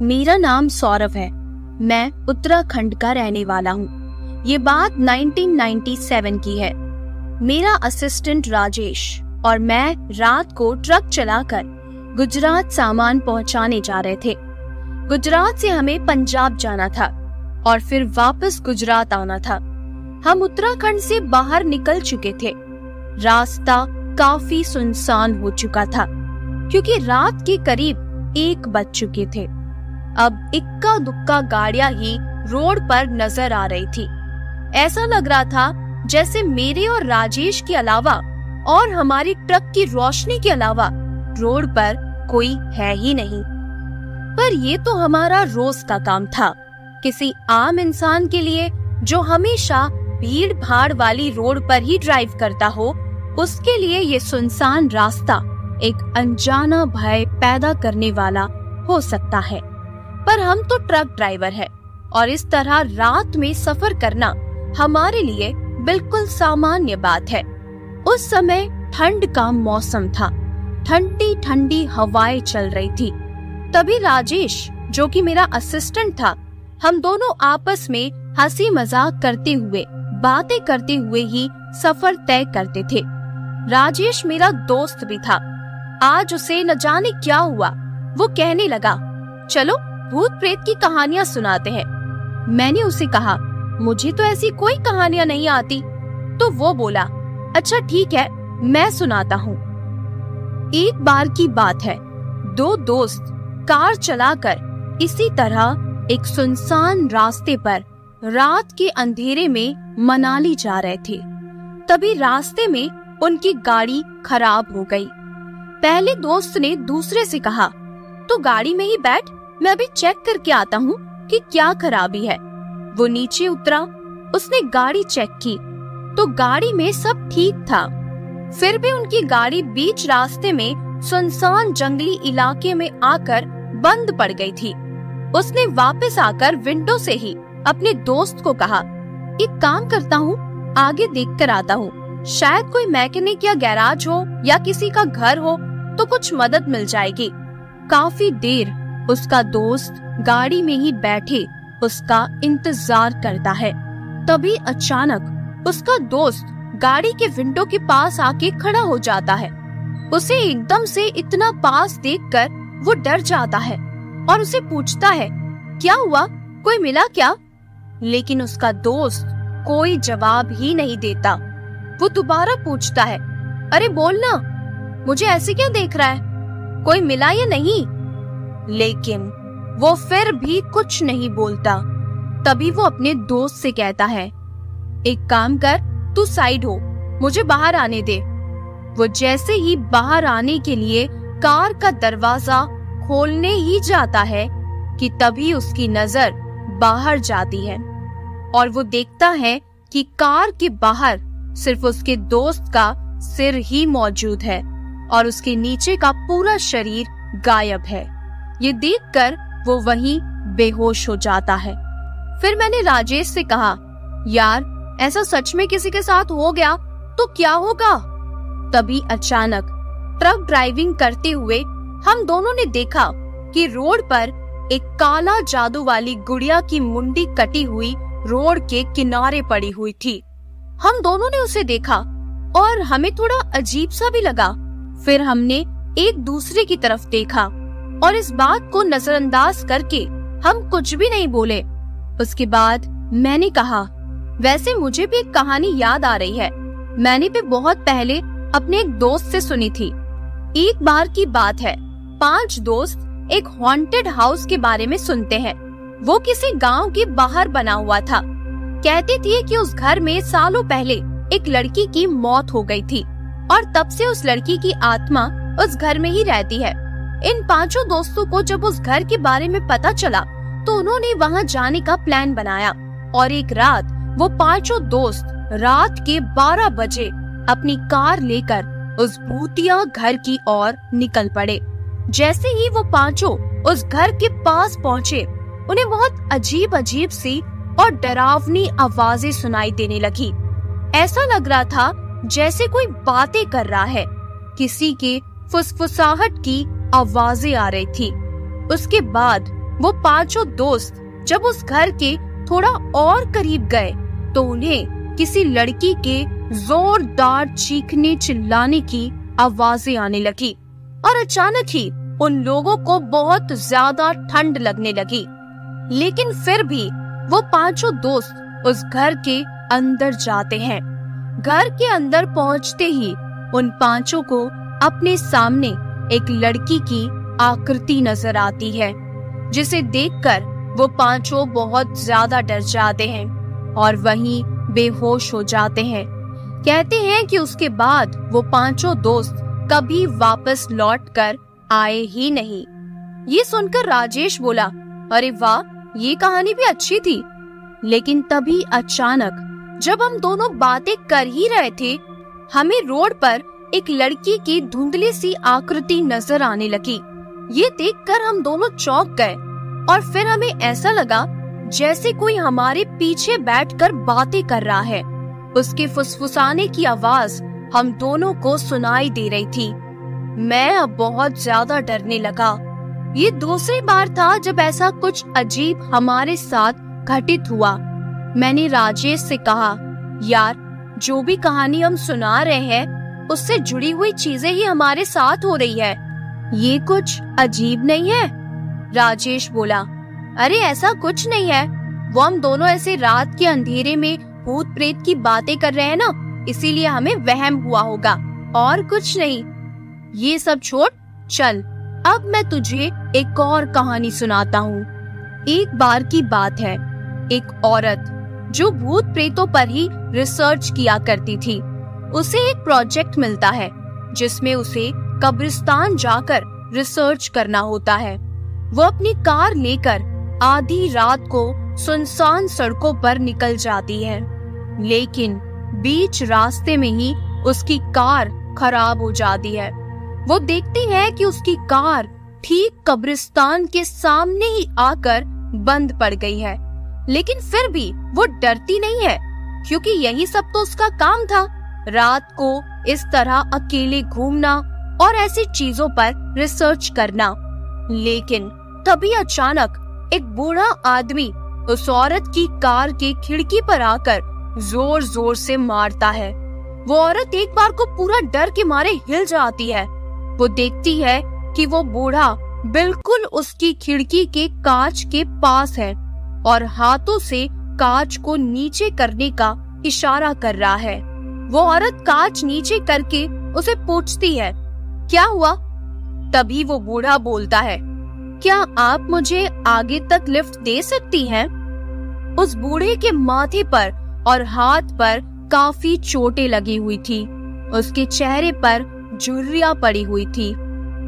मेरा नाम सौरभ है। मैं उत्तराखंड का रहने वाला हूँ। ये बात 1997 की है। मेरा असिस्टेंट राजेश और मैं रात को ट्रक चलाकर गुजरात सामान पहुंचाने जा रहे थे। गुजरात से हमें पंजाब जाना था और फिर वापस गुजरात आना था। हम उत्तराखंड से बाहर निकल चुके थे। रास्ता काफी सुनसान हो चुका था क्योंकि रात के करीब 1 बज चुके थे। अब इक्का दुक्का गाड़ियां ही रोड पर नजर आ रही थी। ऐसा लग रहा था जैसे मेरे और राजेश के अलावा और हमारी ट्रक की रोशनी के अलावा रोड पर कोई है ही नहीं। पर ये तो हमारा रोज का काम था। किसी आम इंसान के लिए जो हमेशा भीड़ भाड़ वाली रोड पर ही ड्राइव करता हो, उसके लिए ये सुनसान रास्ता एक अनजाना भय पैदा करने वाला हो सकता है। पर हम तो ट्रक ड्राइवर हैं और इस तरह रात में सफर करना हमारे लिए बिल्कुल सामान्य बात है। उस समय ठंड का मौसम था। ठंडी ठंडी हवाएं चल रही थी। तभी राजेश, जो कि मेरा असिस्टेंट था, हम दोनों आपस में हंसी मजाक करते हुए बातें करते हुए ही सफर तय करते थे। राजेश मेरा दोस्त भी था। आज उसे न जाने क्या हुआ, वो कहने लगा, चलो भूत प्रेत की कहानियां सुनाते हैं। मैंने उसे कहा, मुझे तो ऐसी कोई कहानियां नहीं आती। तो वो बोला, अच्छा ठीक है, मैं सुनाता हूँ। एक बार की बात है, 2 दोस्त कार चलाकर इसी तरह एक सुनसान रास्ते पर रात के अंधेरे में मनाली जा रहे थे। तभी रास्ते में उनकी गाड़ी खराब हो गई। पहले दोस्त ने दूसरे से कहा, तो गाड़ी में ही बैठ, मैं अभी चेक करके आता हूँ कि क्या खराबी है। वो नीचे उतरा। उसने गाड़ी चेक की तो गाड़ी में सब ठीक था। फिर भी उनकी गाड़ी बीच रास्ते में सुनसान जंगली इलाके में आकर बंद पड़ गई थी। उसने वापस आकर विंडो से ही अपने दोस्त को कहा, एक काम करता हूँ, आगे देख कर आता हूँ, शायद कोई मैकेनिक या गैराज हो या किसी का घर हो तो कुछ मदद मिल जाएगी। काफी देर उसका दोस्त गाड़ी में ही बैठे उसका इंतजार करता है। तभी अचानक उसका दोस्त गाड़ी के विंडो के पास आके खड़ा हो जाता है। उसे एकदम से इतना पास देखकर वो डर जाता है और उसे पूछता है, क्या हुआ, कोई मिला क्या? लेकिन उसका दोस्त कोई जवाब ही नहीं देता। वो दोबारा पूछता है, अरे बोलना, मुझे ऐसे क्या देख रहा है, कोई मिला या नहीं? लेकिन वो फिर भी कुछ नहीं बोलता। तभी वो अपने दोस्त से कहता है, एक काम कर, तू साइड हो, मुझे बाहर आने दे। वो जैसे ही बाहर आने के लिए कार का दरवाजा खोलने ही जाता है कि तभी उसकी नजर बाहर जाती है और वो देखता है कि कार के बाहर सिर्फ उसके दोस्त का सिर ही मौजूद है और उसके नीचे का पूरा शरीर गायब है। ये देखकर वो वहीं बेहोश हो जाता है। फिर मैंने राजेश से कहा, यार ऐसा सच में किसी के साथ हो गया तो क्या होगा? तभी अचानक ट्रक ड्राइविंग करते हुए हम दोनों ने देखा कि रोड पर एक काला जादू वाली गुड़िया की मुंडी कटी हुई रोड के किनारे पड़ी हुई थी। हम दोनों ने उसे देखा और हमें थोड़ा अजीब सा भी लगा। फिर हमने एक दूसरे की तरफ देखा और इस बात को नजरअंदाज करके हम कुछ भी नहीं बोले। उसके बाद मैंने कहा, वैसे मुझे भी एक कहानी याद आ रही है। मैंने भी बहुत पहले अपने एक दोस्त से सुनी थी। एक बार की बात है, 5 दोस्त एक हॉन्टेड हाउस के बारे में सुनते हैं। वो किसी गांव के बाहर बना हुआ था। कहते थे कि उस घर में सालों पहले एक लड़की की मौत हो गई थी और तब से उस लड़की की आत्मा उस घर में ही रहती है। इन 5 दोस्तों को जब उस घर के बारे में पता चला तो उन्होंने वहां जाने का प्लान बनाया और एक रात वो 5 दोस्त रात के 12 बजे अपनी कार लेकर उस भूतिया घर की ओर निकल पड़े। जैसे ही वो 5 उस घर के पास पहुँचे, उन्हें बहुत अजीब अजीब सी और डरावनी आवाजें सुनाई देने लगी। ऐसा लग रहा था जैसे कोई बातें कर रहा है। किसी के फुसफुसाहट की आवाजें आ रही थी। उसके बाद वो पांचों दोस्त जब उस घर के थोड़ा और करीब गए तो उन्हें किसी लड़की के जोरदार चीखने चिल्लाने की आवाजें आने लगी और अचानक ही उन लोगों को बहुत ज्यादा ठंड लगने लगी। लेकिन फिर भी वो पांचों दोस्त उस घर के अंदर जाते हैं। घर के अंदर पहुंचते ही उन पांचों को अपने सामने एक लड़की की आकृति नजर आती है, जिसे देखकर वो पांचों बहुत ज्यादा डर जाते हैं और वहीं बेहोश हो जाते हैं। कहते हैं कि उसके बाद वो पांचों दोस्त कभी वापस लौट कर आए ही नहीं। ये सुनकर राजेश बोला, अरे वाह, ये कहानी भी अच्छी थी। लेकिन तभी अचानक जब हम दोनों बातें कर ही रहे थे, हमें रोड पर एक लड़की की धुंधली सी आकृति नजर आने लगी। ये देखकर हम दोनों चौंक गए और फिर हमें ऐसा लगा जैसे कोई हमारे पीछे बैठकर बातें कर रहा है। उसके फुसफुसाने की आवाज हम दोनों को सुनाई दे रही थी। मैं अब बहुत ज्यादा डरने लगा। ये दूसरी बार था जब ऐसा कुछ अजीब हमारे साथ घटित हुआ। मैंने राजेश से कहा, यार, जो भी कहानी हम सुना रहे हैं उससे जुड़ी हुई चीजें ही हमारे साथ हो रही है। ये कुछ अजीब नहीं है? राजेश बोला, अरे ऐसा कुछ नहीं है, वो हम दोनों ऐसे रात के अंधेरे में भूत प्रेत की बातें कर रहे हैं ना, इसीलिए हमें वहम हुआ होगा, और कुछ नहीं। ये सब छोड़, चल अब मैं तुझे एक और कहानी सुनाता हूँ। एक बार की बात है, एक औरत जो भूत प्रेतों पर ही रिसर्च किया करती थी, उसे एक प्रोजेक्ट मिलता है जिसमें उसे कब्रिस्तान जाकर रिसर्च करना होता है। वो अपनी कार लेकर आधी रात को सुनसान सड़कों पर निकल जाती है, लेकिन बीच रास्ते में ही उसकी कार खराब हो जाती है। वो देखती है कि उसकी कार ठीक कब्रिस्तान के सामने ही आकर बंद पड़ गई है, लेकिन फिर भी वो डरती नहीं है, क्योंकि यही सब तो उसका काम था, रात को इस तरह अकेले घूमना और ऐसी चीजों पर रिसर्च करना। लेकिन तभी अचानक एक बूढ़ा आदमी उस औरत की कार के खिड़की पर आकर जोर जोर से मारता है। वो औरत एक बार को पूरा डर के मारे हिल जाती है। वो देखती है कि वो बूढ़ा बिल्कुल उसकी खिड़की के कांच के पास है और हाथों से कांच को नीचे करने का इशारा कर रहा है। वो औरत कांच नीचे करके उसे पूछती है, क्या हुआ? तभी वो बूढ़ा बोलता है, क्या आप मुझे आगे तक लिफ्ट दे सकती हैं? उस बूढ़े के माथे पर और हाथ पर काफी चोटें लगी हुई थी। उसके चेहरे पर झुर्रियां पड़ी हुई थी।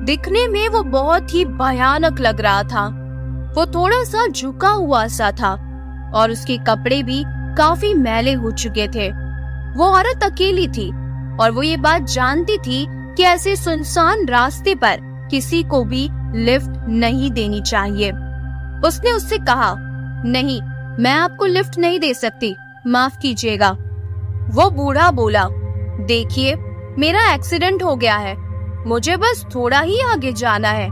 दिखने में वो बहुत ही भयानक लग रहा था। वो थोड़ा सा झुका हुआ सा था और उसके कपड़े भी काफी मैले हो चुके थे। वो औरत अकेली थी और वो ये बात जानती थी कि ऐसे सुनसान रास्ते पर किसी को भी लिफ्ट नहीं देनी चाहिए। उसने उससे कहा, नहीं, मैं आपको लिफ्ट नहीं दे सकती, माफ कीजिएगा। वो बूढ़ा बोला, देखिए, मेरा एक्सीडेंट हो गया है, मुझे बस थोड़ा ही आगे जाना है।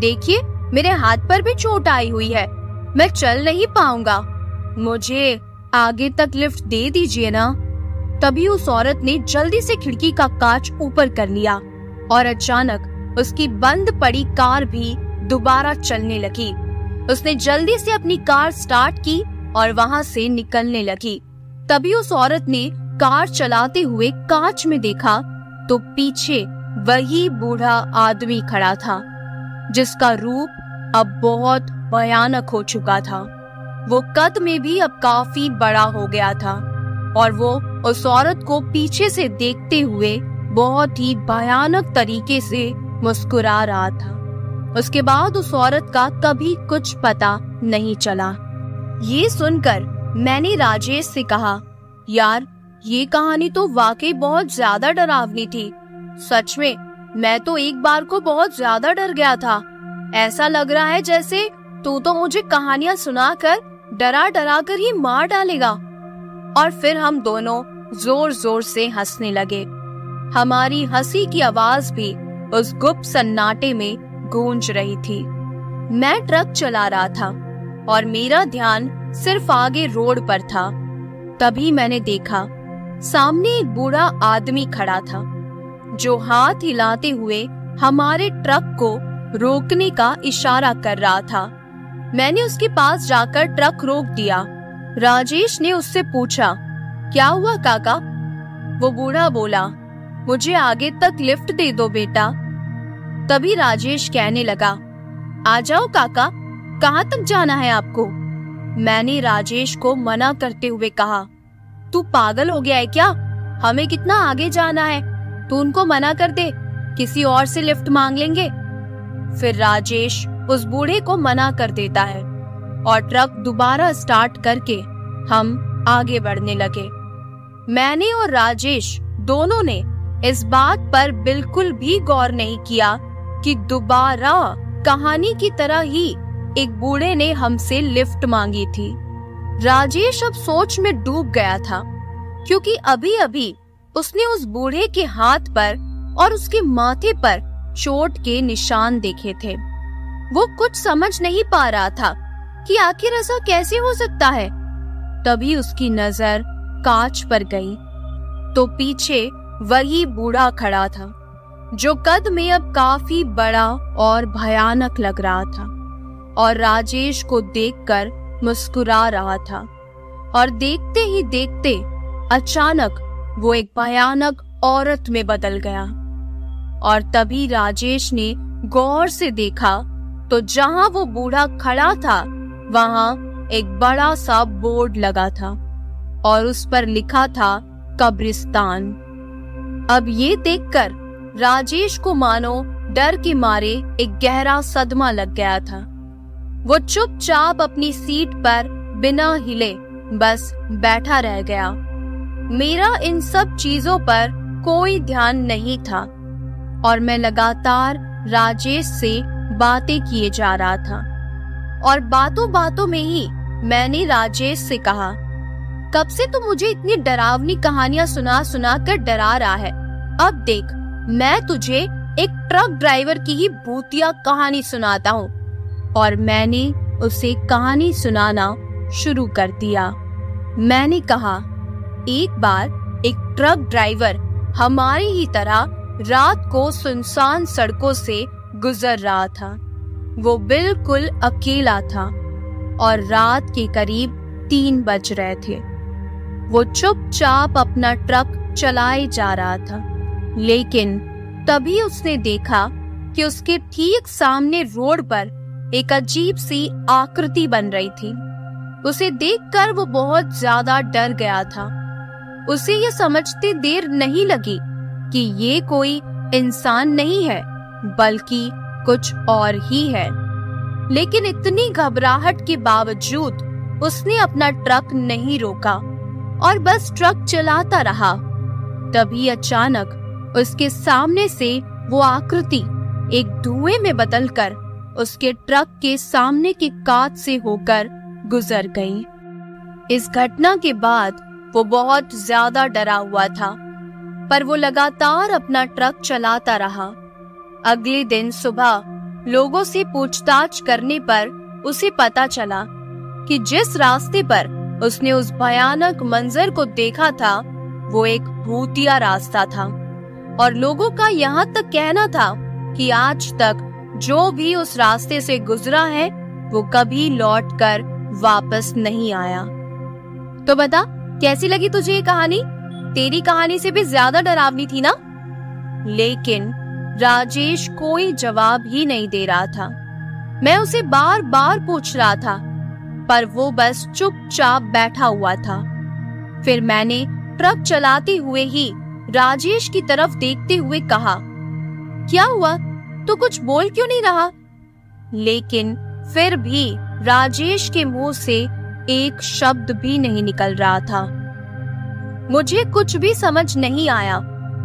देखिए, मेरे हाथ पर भी चोट आई हुई है, मैं चल नहीं पाऊंगा, मुझे आगे तक लिफ्ट दे दीजिए ना। तभी उस औरत ने जल्दी से खिड़की का कांच ऊपर कर लिया और अचानक उसकी बंद पड़ी कार भी दोबारा चलने लगी। उसने जल्दी से अपनी कार स्टार्ट की और वहां से निकलने लगी। तभी उस औरत ने कार चलाते हुए कांच में देखा तो पीछे वही बूढ़ा आदमी खड़ा था, जिसका रूप अब बहुत भयानक हो चुका था। वो कद में भी अब काफी बड़ा हो गया था और वो उस औरत को पीछे से देखते हुए बहुत ही भयानक तरीके से मुस्कुरा रहा था। उसके बाद उस औरत का कभी कुछ पता नहीं चला। ये सुनकर मैंने राजेश से कहा, यार, ये कहानी तो वाकई बहुत ज्यादा डरावनी थी। सच में, मैं तो एक बार को बहुत ज्यादा डर गया था। ऐसा लग रहा है जैसे तू तो मुझे कहानियां सुनाकर डरा डरा कर ही मार डालेगा। और फिर हम दोनों जोर जोर से हंसने लगे। हमारी हंसी की आवाज भी उस गुप्त सन्नाटे में गूंज रही थी। मैं ट्रक चला रहा था और मेरा ध्यान सिर्फ आगे रोड पर था। तभी मैंने देखा सामने एक बूढ़ा आदमी खड़ा था जो हाथ हिलाते हुए हमारे ट्रक को रोकने का इशारा कर रहा था। मैंने उसके पास जाकर ट्रक रोक दिया। राजेश ने उससे पूछा, क्या हुआ काका? वो बूढ़ा बोला, मुझे आगे तक लिफ्ट दे दो बेटा। तभी राजेश कहने लगा, आ जाओ काका, कहाँ तक जाना है आपको? मैंने राजेश को मना करते हुए कहा, तू पागल हो गया है क्या? हमें कितना आगे जाना है, तू उनको मना कर दे, किसी और से लिफ्ट मांग लेंगे। फिर राजेश उस बूढ़े को मना कर देता है और ट्रक दोबारा स्टार्ट करके हम आगे बढ़ने लगे। मैंने और राजेश दोनों ने इस बात पर बिल्कुल भी गौर नहीं किया कि दोबारा कहानी की तरह ही एक बूढ़े ने हमसे लिफ्ट मांगी थी। राजेश अब सोच में डूब गया था, क्योंकि अभी अभी उसने उस बूढ़े के हाथ पर और उसके माथे पर चोट के निशान देखे थे। वो कुछ समझ नहीं पा रहा था कि आखिर ऐसा कैसे हो सकता है। तभी उसकी नजर कांच पर गई तो पीछे वही बूढ़ा खड़ा था जो कद में अब काफी बड़ा और भयानक लग रहा था और राजेश को देखकर मुस्कुरा रहा था। और देखते ही देखते अचानक वो एक भयानक औरत में बदल गया। और तभी राजेश ने गौर से देखा तो जहां वो बूढ़ा खड़ा था वहां एक बड़ा सा बोर्ड लगा था और उस पर लिखा था कब्रिस्तान। अब ये देखकर राजेश को मानो डर के मारे एक गहरा सदमा लग गया था। वो चुपचाप अपनी सीट पर बिना हिले बस बैठा रह गया। मेरा इन सब चीजों पर कोई ध्यान नहीं था और मैं लगातार राजेश से बातें किए जा रहा था। और बातों बातों में ही मैंने राजेश से कहा, कब से तू मुझे इतनी डरावनी कहानियां सुना सुना कर डरा रहा है। अब देख, मैं तुझे एक ट्रक ड्राइवर की ही भूतिया कहानी सुनाता हूँ। और मैंने उसे कहानी सुनाना शुरू कर दिया। मैंने कहा, एक बार एक ट्रक ड्राइवर हमारी ही तरह रात को सुनसान सड़कों से गुजर रहा था। वो बिल्कुल अकेला था और रात के करीब 3 बज रहे थे। वो चुपचाप अपना ट्रक चलाए जा रहा था, लेकिन तभी उसने देखा कि उसके ठीक सामने रोड पर एक अजीब सी आकृति बन रही थी। उसे देखकर वो बहुत ज्यादा डर गया था। उसे ये समझते देर नहीं लगी कि ये कोई इंसान नहीं है बल्कि कुछ और ही है। लेकिन इतनी घबराहट के बावजूद उसने अपना ट्रक नहीं रोका और बस ट्रक चलाता रहा। तभी अचानक उसके सामने से वो आकृति एक धुएं में बदलकर उसके ट्रक के सामने के कांच से होकर गुजर गई। इस घटना के बाद वो बहुत ज्यादा डरा हुआ था, पर वो लगातार अपना ट्रक चलाता रहा। अगले दिन सुबह लोगों से पूछताछ करने पर उसे पता चला कि जिस रास्ते पर उसने उस भयानक मंजर को देखा था वो एक भूतिया रास्ता था। और लोगों का यहाँ तक कहना था कि आज तक जो भी उस रास्ते से गुजरा है वो कभी लौटकर वापस नहीं आया। तो बता, कैसी लगी तुझे ये कहानी? तेरी कहानी से भी ज्यादा डरावनी थी ना? लेकिन राजेश कोई जवाब ही नहीं दे रहा था। मैं उसे बार बार पूछ रहा था, पर वो बस चुपचाप बैठा हुआ था। फिर मैंने ट्रक चलाते हुए ही राजेश की तरफ देखते हुए कहा, क्या हुआ? तो कुछ बोल क्यों नहीं रहा? लेकिन फिर भी राजेश के मुंह से एक शब्द भी नहीं निकल रहा था। मुझे कुछ भी समझ नहीं आया,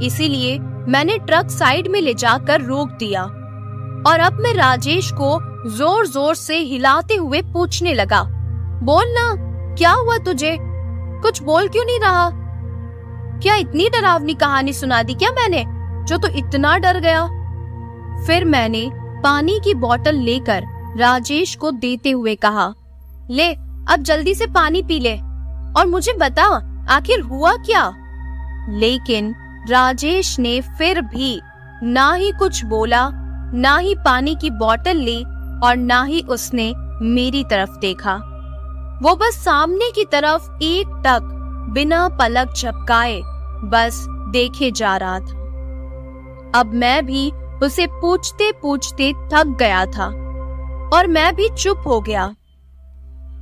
इसीलिए मैंने ट्रक साइड में ले जाकर रोक दिया और अब मैं राजेश को जोर जोर से हिलाते हुए पूछने लगा, बोल ना, क्या हुआ तुझे? कुछ बोल क्यों नहीं रहा? क्या इतनी डरावनी कहानी सुना दी क्या मैंने, जो तू इतना डर गया? फिर मैंने पानी की बोतल लेकर राजेश को देते हुए कहा, ले अब जल्दी से पानी पी ले और मुझे बता आखिर हुआ क्या। लेकिन राजेश ने फिर भी ना ही कुछ बोला, ना ही पानी की बोतल ली और ना ही उसने मेरी तरफ देखा। वो बस सामने की तरफ एकटक बिना पलक झपकाए बस देखे जा रहा था। अब मैं भी उसे पूछते पूछते थक गया था और मैं भी चुप हो गया।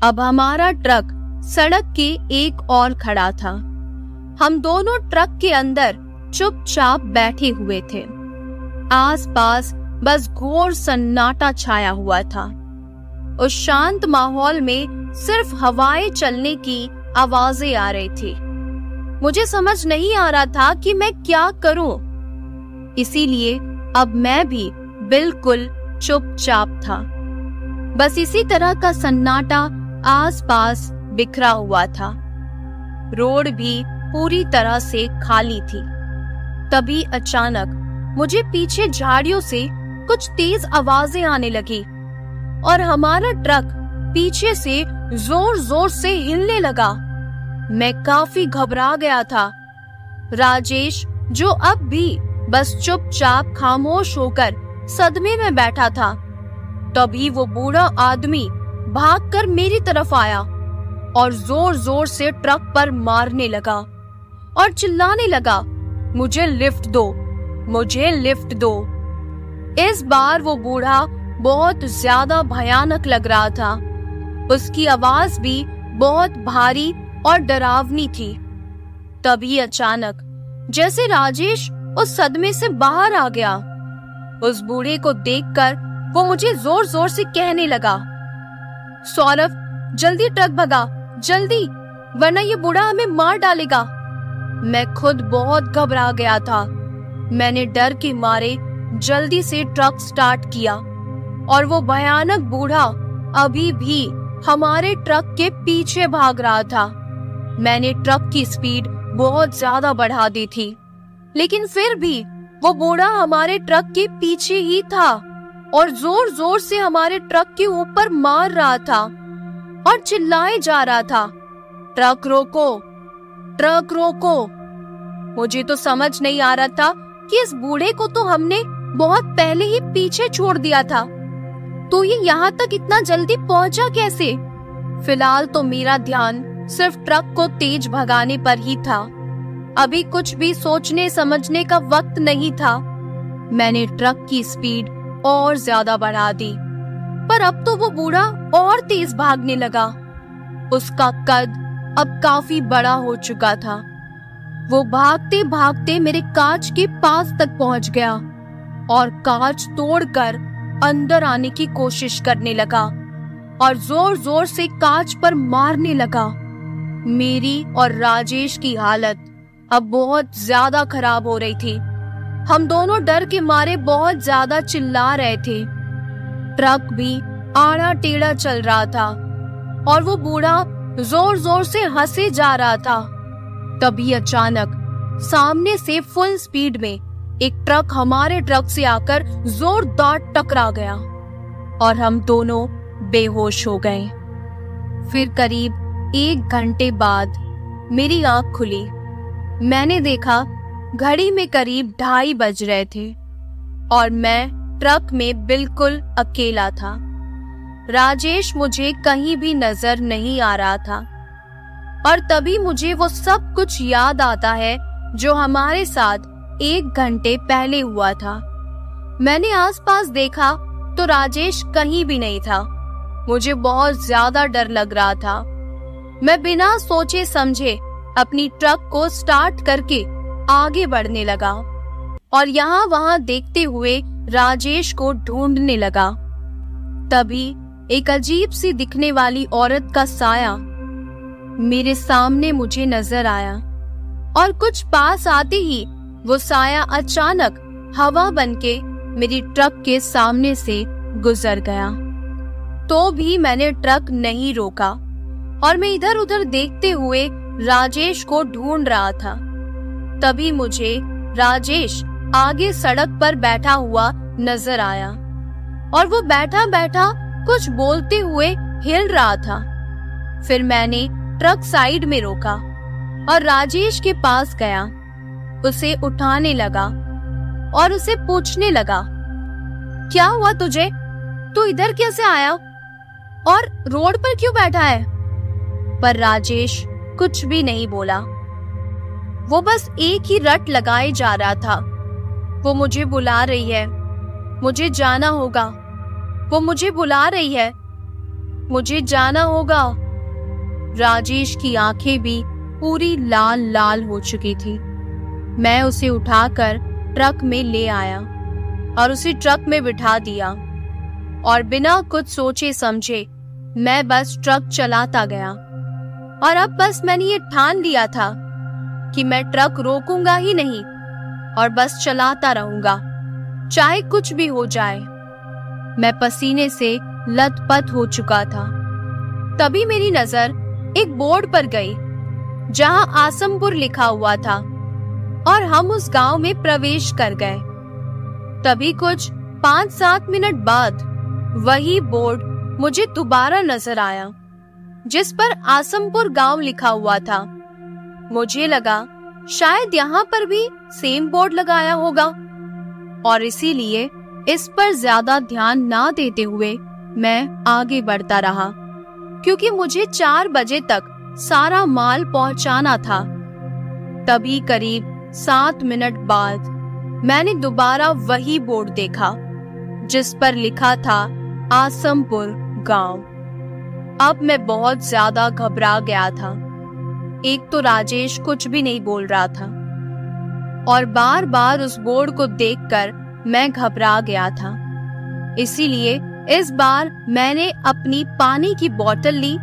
अब हमारा ट्रक सड़क के एक और खड़ा था। हम दोनों ट्रक के अंदर चुपचाप बैठे हुए थे। आसपास बस घोर सन्नाटा छाया हुआ था। उस शांत माहौल में सिर्फ हवाएं चलने की आवाजें आ रही थी। मुझे समझ नहीं आ रहा था कि मैं क्या करूं। इसीलिए अब मैं भी बिल्कुल चुपचाप था। बस इसी तरह का सन्नाटा आसपास बिखरा हुआ था। रोड भी पूरी तरह से खाली थी। तभी अचानक मुझे पीछे झाड़ियों से कुछ तेज आवाजें आने लगी और हमारा ट्रक पीछे से जोर जोर से हिलने लगा। मैं काफी घबरा गया था। राजेश, जो अब भी बस चुपचाप खामोश होकर सदमे में बैठा था, तभी वो बूढ़ा आदमी भागकर मेरी तरफ आया और जोर जोर से ट्रक पर मारने लगा और चिल्लाने लगा, मुझे लिफ्ट दो, मुझे लिफ्ट दो। इस बार वो बूढ़ा बहुत ज्यादा भयानक लग रहा था। उसकी आवाज भी बहुत भारी और डरावनी थी। तभी अचानक जैसे राजेश उस सदमे से बाहर आ गया। उस बूढ़े को देखकर वो मुझे जोर जोर से कहने लगा, सौरभ जल्दी ट्रक भगा, जल्दी, वरना ये बूढ़ा हमें मार डालेगा। मैं खुद बहुत घबरा गया था। मैंने डर के मारे जल्दी से ट्रक स्टार्ट किया और वो भयानक बूढ़ा अभी भी हमारे ट्रक के पीछे भाग रहा था। मैंने ट्रक की स्पीड बहुत ज्यादा बढ़ा दी थी, लेकिन फिर भी वो बूढ़ा हमारे ट्रक के पीछे ही था और जोर जोर से हमारे ट्रक के ऊपर मार रहा था और चिल्लाए जा रहा था, ट्रक रोको, ट्रक रोको। मुझे तो समझ नहीं आ रहा था कि इस बूढ़े को तो हमने बहुत पहले ही पीछे छोड़ दिया था, तो ये यहाँ तक इतना जल्दी पहुँचा कैसे। फिलहाल तो मेरा ध्यान सिर्फ ट्रक को तेज भगाने पर ही था। अभी कुछ भी सोचने समझने का वक्त नहीं था। मैंने ट्रक की स्पीड और ज्यादा बढ़ा दी, पर अब तो वो बूढ़ा और तेज भागने लगा। उसका कद अब काफी बड़ा हो चुका था। वो भागते भागते मेरे कांच के पास तक पहुंच गया और कांच तोड़कर अंदर आने की कोशिश करने लगा और जोर जोर से कांच पर मारने लगा। मेरी और राजेश की हालत अब बहुत ज्यादा खराब हो रही थी। हम दोनों डर के मारे बहुत ज्यादा चिल्ला रहे थे। ट्रक भी आड़ा टेढ़ा चल रहा था और वो बूढ़ा जोर जोर से हंसे जा रहा था। तभी अचानक सामने से फुल स्पीड में एक ट्रक हमारे ट्रक से आकर जोरदार टकरा गया और हम दोनों बेहोश हो गए। फिर करीब 1 घंटे बाद मेरी आंख खुली। मैंने देखा घड़ी में करीब 2:30 बज रहे थे और मैं ट्रक में बिल्कुल अकेला था। राजेश मुझे कहीं भी नजर नहीं आ रहा था और तभी मुझे वो सब कुछ याद आता है जो हमारे साथ 1 घंटे पहले हुआ था। मैंने आसपास देखा तो राजेश कहीं भी नहीं था। मुझे बहुत ज्यादा डर लग रहा था। मैं बिना सोचे समझे अपनी ट्रक को स्टार्ट करके आगे बढ़ने लगा और यहाँ वहाँ देखते हुए राजेश को ढूंढने लगा। तभी एक अजीब सी दिखने वाली औरत का साया मेरे सामने मुझे नजर आया और कुछ पास आते ही वो साया अचानक हवा बनके मेरी ट्रक के सामने से गुजर गया। तो भी मैंने ट्रक नहीं रोका और मैं इधर उधर देखते हुए राजेश को ढूंढ रहा था। तभी मुझे राजेश आगे सड़क पर बैठा हुआ नजर आया और वो बैठा बैठा कुछ बोलते हुए हिल रहा था। फिर मैंने ट्रक साइड में रोका और राजेश के पास गया, उसे उठाने लगा और उसे पूछने लगा, क्या हुआ तुझे? तू इधर कैसे आया और रोड पर क्यों बैठा है? पर राजेश कुछ भी नहीं बोला। वो बस एक ही रट लगाए जा रहा था। वो मुझे बुला रही है, मुझे जाना होगा। वो मुझे बुला रही है, मुझे जाना होगा। राजेश की आंखें भी पूरी लाल लाल हो चुकी थी। मैं उसे उठाकर ट्रक में ले आया और उसे ट्रक में बिठा दिया और बिना कुछ सोचे समझे मैं बस ट्रक चलाता गया। और अब बस मैंने ये ठान लिया था कि मैं ट्रक रोकूंगा ही नहीं और बस चलाता रहूंगा, चाहे कुछ भी हो जाए। मैं पसीने से लथपथ हो चुका था। तभी मेरी नजर एक बोर्ड पर गई जहां आसमपुर लिखा हुआ था और हम उस गांव में प्रवेश कर गए। तभी कुछ 5-7 मिनट बाद वही बोर्ड मुझे दोबारा नजर आया जिस पर आसमपुर गांव लिखा हुआ था। मुझे लगा शायद यहाँ पर भी सेम बोर्ड लगाया होगा और इसीलिए इस पर ज्यादा ध्यान ना देते हुए मैं आगे बढ़ता रहा, क्योंकि मुझे 4 बजे तक सारा माल पहुंचाना था। तभी करीब 7 मिनट बाद मैंने दोबारा वही बोर्ड देखा जिस पर लिखा था आसमपुर गांव। अब मैं बहुत ज्यादा घबरा गया था। एक तो राजेश कुछ भी नहीं बोल रहा था और बार बार उस बोर्ड को देखकर मैं घबरा गया था। इसीलिए इस बार मैंने अपनी पानी की बोतल ली,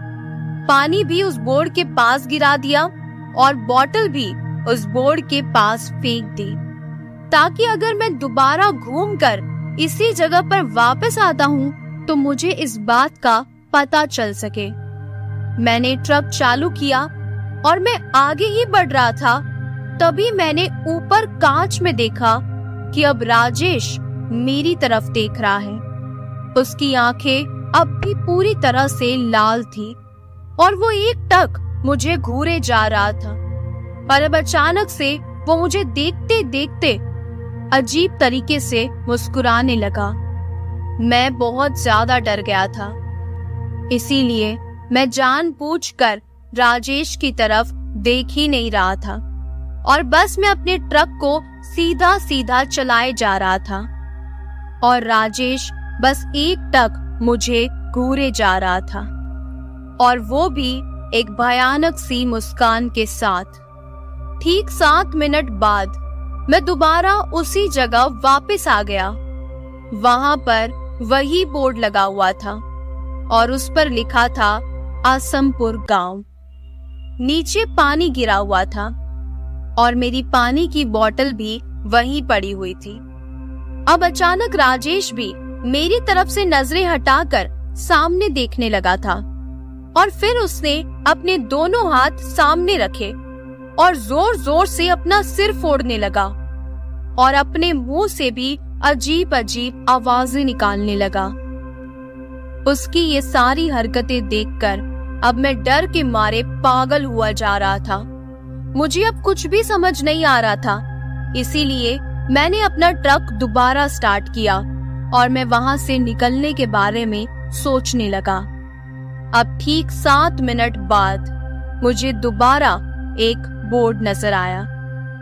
पानी भी उस बोर्ड के पास गिरा दिया और बोतल भी उस बोर्ड के पास फेंक दी, ताकि अगर मैं दोबारा घूमकर इसी जगह पर वापस आता हूँ तो मुझे इस बात का पता चल सके। मैंने ट्रक चालू किया और मैं आगे ही बढ़ रहा था। तभी मैंने ऊपर कांच में देखा कि अब राजेश मेरी तरफ देख रहा है। उसकी आंखें अब भी पूरी तरह से लाल थी और वो एकटक मुझे घूरे जा रहा था। पर अब अचानक से वो मुझे देखते देखते अजीब तरीके से मुस्कुराने लगा। मैं बहुत ज्यादा डर गया था, इसीलिए मैं जानबूझकर राजेश की तरफ देख ही नहीं रहा था और बस मैं अपने ट्रक को सीधा सीधा चलाए जा रहा था और राजेश बस एकटक मुझे घूरे जा रहा था, और वो भी एक भयानक सी मुस्कान के साथ। ठीक 7 मिनट बाद मैं दोबारा उसी जगह वापस आ गया। वहां पर वही बोर्ड लगा हुआ था और उस पर लिखा था आसमपुर गांव। नीचे पानी गिरा हुआ था और मेरी पानी की बोतल भी वहीं पड़ी हुई थी। अब अचानक राजेश भी मेरी तरफ से नजरें हटाकर सामने देखने लगा था और फिर उसने अपने दोनों हाथ सामने रखे और जोर जोर से अपना सिर फोड़ने लगा और अपने मुंह से भी अजीब अजीब आवाजें निकालने लगा। उसकी ये सारी हरकतें देखकर अब मैं डर के मारे पागल हुआ जा रहा था। मुझे अब कुछ भी समझ नहीं आ रहा था, इसीलिए मैंने अपना ट्रक दोबारा स्टार्ट किया और मैं वहां से निकलने के बारे में सोचने लगा। अब ठीक 7 मिनट बाद मुझे दोबारा एक बोर्ड नजर आया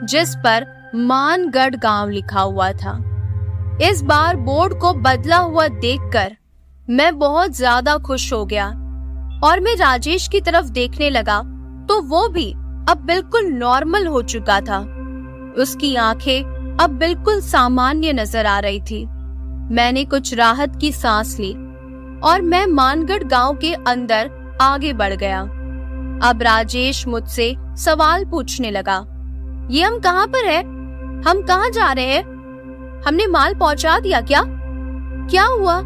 जिस पर मानगढ़ गांव लिखा हुआ था। इस बार बोर्ड को बदला हुआ देखकर मैं बहुत ज्यादा खुश हो गया और मैं राजेश की तरफ देखने लगा तो वो भी अब बिल्कुल नॉर्मल हो चुका था। उसकी आंखें अब बिल्कुल सामान्य नजर आ रही थी। मैंने कुछ राहत की सांस ली और मैं मानगढ़ गांव के अंदर आगे बढ़ गया। अब राजेश मुझसे सवाल पूछने लगा, ये हम कहाँ पर है? हम कहाँ जा रहे हैं? हमने माल पहुंचा दिया क्या? क्या हुआ?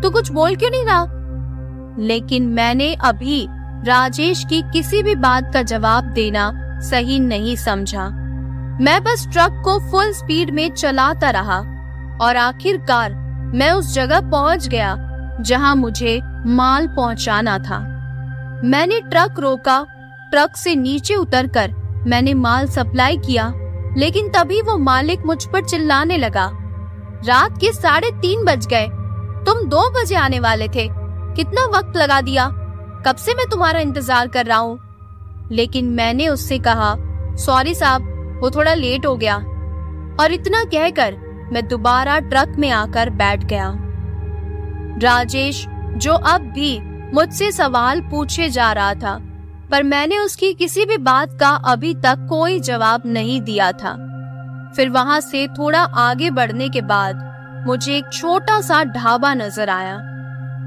तो कुछ बोल क्यों नहीं रहा? लेकिन मैंने अभी राजेश की किसी भी बात का जवाब देना सही नहीं समझा। मैं बस ट्रक को फुल स्पीड में चलाता रहा और आखिरकार मैं उस जगह पहुंच गया जहां मुझे माल पहुंचाना था। मैंने ट्रक रोका, ट्रक से नीचे उतरकर मैंने माल सप्लाई किया, लेकिन तभी वो मालिक मुझ पर चिल्लाने लगा, रात के 3:30 बज गए, तुम 2 बजे आने वाले थे, कितना वक्त लगा दिया, कब से मैं तुम्हारा इंतजार कर रहा हूँ। लेकिन मैंने उससे कहा, सॉरी साहब, वो थोड़ा लेट हो गया, और इतना कहकर मैं दोबारा ट्रक में आकर बैठ गया। राजेश, जो अब भी मुझसे सवाल पूछे जा रहा था, पर मैंने उसकी किसी भी बात का अभी तक कोई जवाब नहीं दिया था। फिर वहां से थोड़ा आगे बढ़ने के बाद मुझे एक छोटा सा ढाबा नजर आया।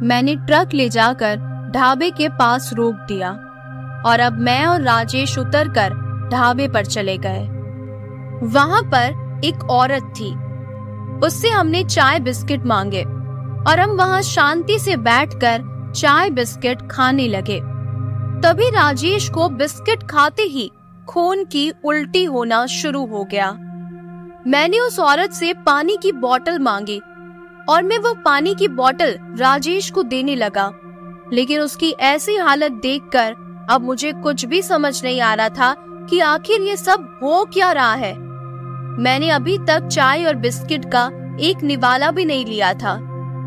मैंने ट्रक ले जाकर ढाबे के पास रोक दिया और अब मैं और राजेश उतरकर ढाबे पर चले गए। वहां पर एक औरत थी, उससे हमने चाय बिस्किट मांगे और हम वहां शांति से बैठकर चाय बिस्किट खाने लगे। तभी राजेश को बिस्किट खाते ही खून की उल्टी होना शुरू हो गया। मैंने उस औरत से पानी की बोतल मांगी और मैं वो पानी की बोतल राजेश को देने लगा, लेकिन उसकी ऐसी हालत देखकर अब मुझे कुछ भी समझ नहीं आ रहा था कि आखिर ये सब हो क्या रहा है। मैंने अभी तक चाय और बिस्किट का एक निवाला भी नहीं लिया था।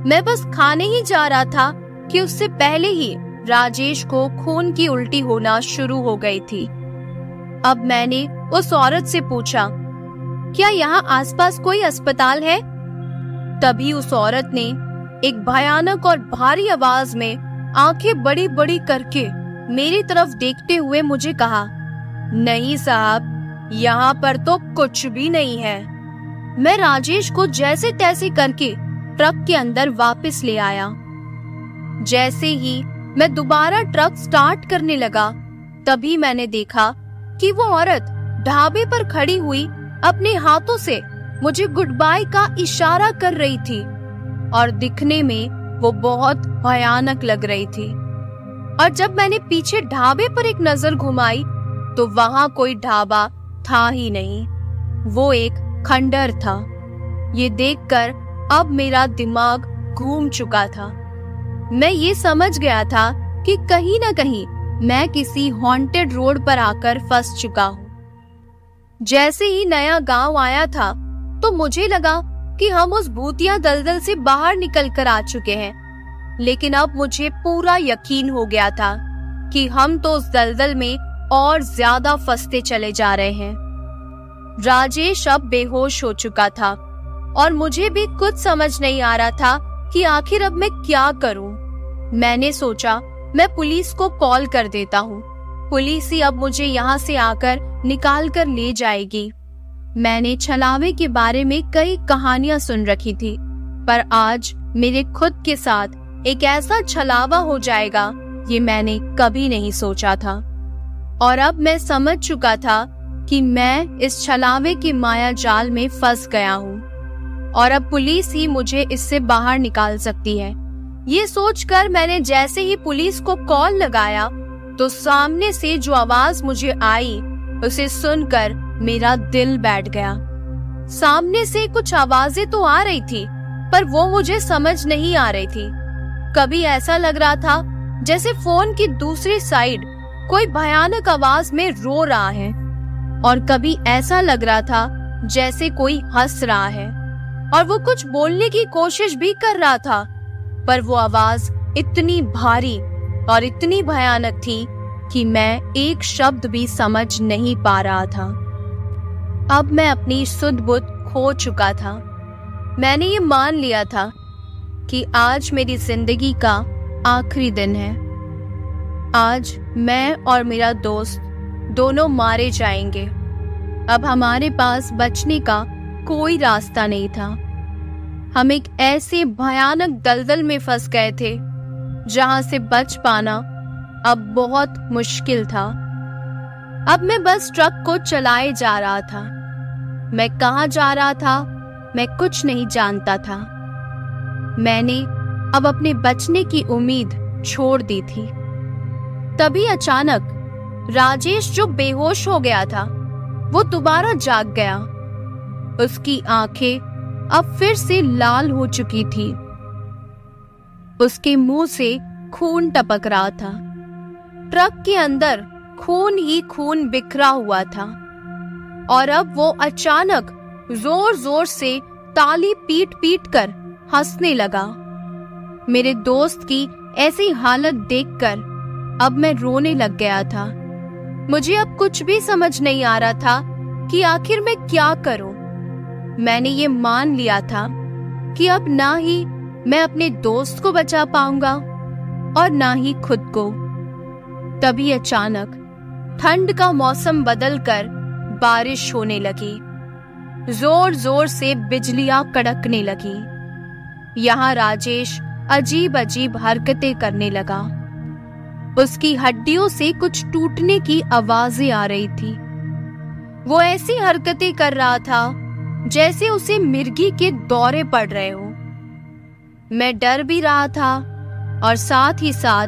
मैं बस खाने ही जा रहा था कि उससे पहले ही राजेश को खून की उल्टी होना शुरू हो गई थी। अब मैंने उस औरत से पूछा, क्या यहाँ आसपास कोई अस्पताल है? तभी उस औरत ने एक भयानक और भारी आवाज में आंखें बड़ी बड़ी करके मेरी तरफ देखते हुए मुझे कहा, नहीं साहब, यहाँ पर तो कुछ भी नहीं है। मैं राजेश को जैसे तैसे करके ट्रक के अंदर वापस ले आया। जैसे ही मैं दोबारा ट्रक स्टार्ट करने लगा, तभी मैंने देखा कि वो औरत ढाबे पर खड़ी हुई अपने हाथों से मुझे गुड बाय का इशारा कर रही थी और दिखने में वो बहुत भयानक लग रही थी। और जब मैंने पीछे ढाबे पर एक नजर घुमाई तो वहां कोई ढाबा था ही नहीं, वो एक खंडर था। ये देखकर अब मेरा दिमाग घूम चुका था। मैं ये समझ गया था कि कहीं ना कहीं मैं किसी हॉन्टेड रोड पर आकर फंस चुका हूँ। जैसे ही नया गांव आया था तो मुझे लगा कि हम उस भूतिया दलदल से बाहर निकल कर आ चुके हैं, लेकिन अब मुझे पूरा यकीन हो गया था कि हम तो उस दलदल में और ज्यादा फंसते चले जा रहे हैं। राजेश अब बेहोश हो चुका था और मुझे भी कुछ समझ नहीं आ रहा था कि आखिर अब मैं क्या करूं। मैंने सोचा मैं पुलिस को कॉल कर देता हूं, पुलिस ही अब मुझे यहाँ से आकर निकाल कर ले जाएगी। मैंने छलावे के बारे में कई कहानियां सुन रखी थी, पर आज मेरे खुद के साथ एक ऐसा छलावा हो जाएगा ये मैंने कभी नहीं सोचा था। और अब मैं समझ चुका था कि मैं इस छलावे के माया जाल में फंस गया हूँ और अब पुलिस ही मुझे इससे बाहर निकाल सकती है। ये सोचकर मैंने जैसे ही पुलिस को कॉल लगाया तो सामने से जो आवाज मुझे आई उसे सुनकर मेरा दिल बैठ गया। सामने से कुछ आवाजें तो आ रही थी, पर वो मुझे समझ नहीं आ रही थी। कभी ऐसा लग रहा था जैसे फोन की दूसरी साइड कोई भयानक आवाज में रो रहा है, और कभी ऐसा लग रहा था जैसे कोई हंस रहा है और वो कुछ बोलने की कोशिश भी कर रहा था, पर वो आवाज इतनी भारी और इतनी भयानक थी कि मैं एक शब्द भी समझ नहीं पा रहा था। अब मैं अपनी सुध बुध खो चुका था। मैंने ये मान लिया था कि आज मेरी जिंदगी का आखिरी दिन है। आज मैं और मेरा दोस्त दोनों मारे जाएंगे। अब हमारे पास बचने का कोई रास्ता नहीं था। हम एक ऐसे भयानक दलदल में फंस गए थे जहां से बच पाना अब बहुत मुश्किल था। अब मैं बस ट्रक को चलाए जा रहा था। मैं कहां जा रहा था मैं कुछ नहीं जानता था। मैंने अब अपने बचने की उम्मीद छोड़ दी थी। तभी अचानक राजेश, जो बेहोश हो गया था, वो दोबारा जाग गया। उसकी आंखें अब फिर से लाल हो चुकी थी। उसके मुंह से खून टपक रहा था। ट्रक के अंदर खून ही खून बिखरा हुआ था और अब वो अचानक जोर जोर से ताली पीट पीट कर हंसने लगा। मेरे दोस्त की ऐसी हालत देखकर अब मैं रोने लग गया था। मुझे अब कुछ भी समझ नहीं आ रहा था कि आखिर मैं क्या करूं। मैंने ये मान लिया था कि अब ना ही मैं अपने दोस्त को बचा पाऊंगा और ना ही खुद को। तभी अचानक ठंड का मौसम बदलकर बारिश होने लगी। जोर जोर से बिजलियां कड़कने लगी। यहाँ राजेश अजीब अजीब हरकतें करने लगा। उसकी हड्डियों से कुछ टूटने की आवाजें आ रही थी। वो ऐसी हरकतें कर रहा था जैसे उसे मिर्गी के दौरे पड़ रहे हो। मैं डर भी रहा था और साथ ही साथ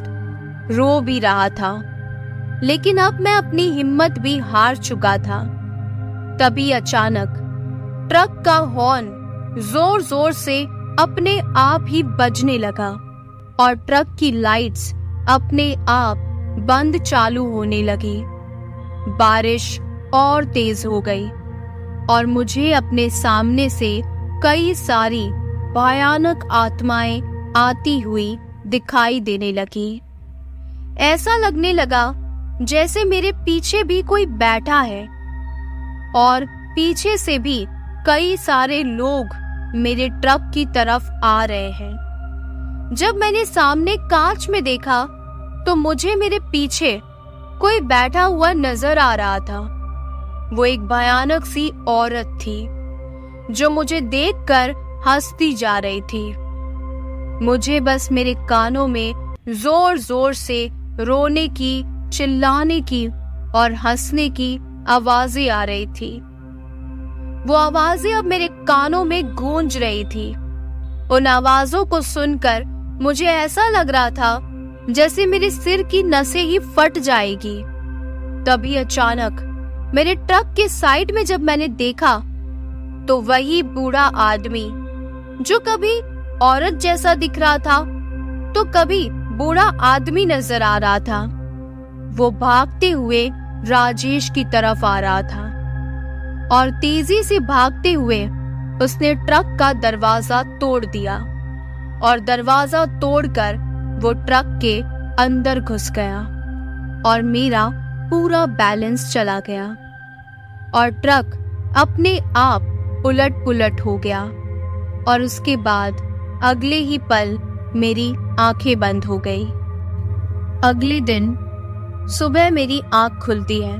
रो भी रहा था, लेकिन अब मैं अपनी हिम्मत भी हार चुका था। तभी अचानक ट्रक का हॉर्न जोर जोर से अपने आप ही बजने लगा और ट्रक की लाइट्स अपने आप बंद चालू होने लगी। बारिश और तेज हो गई और मुझे अपने सामने से कई सारी भयानक आत्माएं आती हुई दिखाई देने लगी। ऐसा लगने लगा जैसे मेरे पीछे भी कोई बैठा है और पीछे से भी कई सारे लोग मेरे ट्रक की तरफ आ रहे हैं। जब मैंने सामने कांच में देखा तो मुझे मेरे पीछे कोई बैठा हुआ नजर आ रहा था। वो एक भयानक सी औरत थी जो मुझे देखकर हंसती जा रही थी। मुझे बस मेरे कानों में जोर जोर से रोने की, चिल्लाने की और हंसने की आवाजें आ रही थी। वो आवाजें अब मेरे कानों में गूंज रही थी। उन आवाजों को सुनकर मुझे ऐसा लग रहा था जैसे मेरे सिर की नसें ही फट जाएगी। तभी अचानक मेरे ट्रक के साइड में जब मैंने देखा तो वही बूढ़ा आदमी जो कभी औरत जैसा दिख रहा था तो कभी बूढ़ा आदमी नजर आ रहा था, वो भागते हुए राजेश की तरफ आ रहा था और तेजी से भागते हुए उसने ट्रक का दरवाजा तोड़ दिया और दरवाजा तोड़कर वो ट्रक के अंदर घुस गया और मेरा पूरा बैलेंस चला गया और ट्रक अपने आप उलट पुलट हो गया और उसके बाद अगले ही पल मेरी आंखें बंद हो गई। अगले दिन सुबह मेरी आंख खुलती है।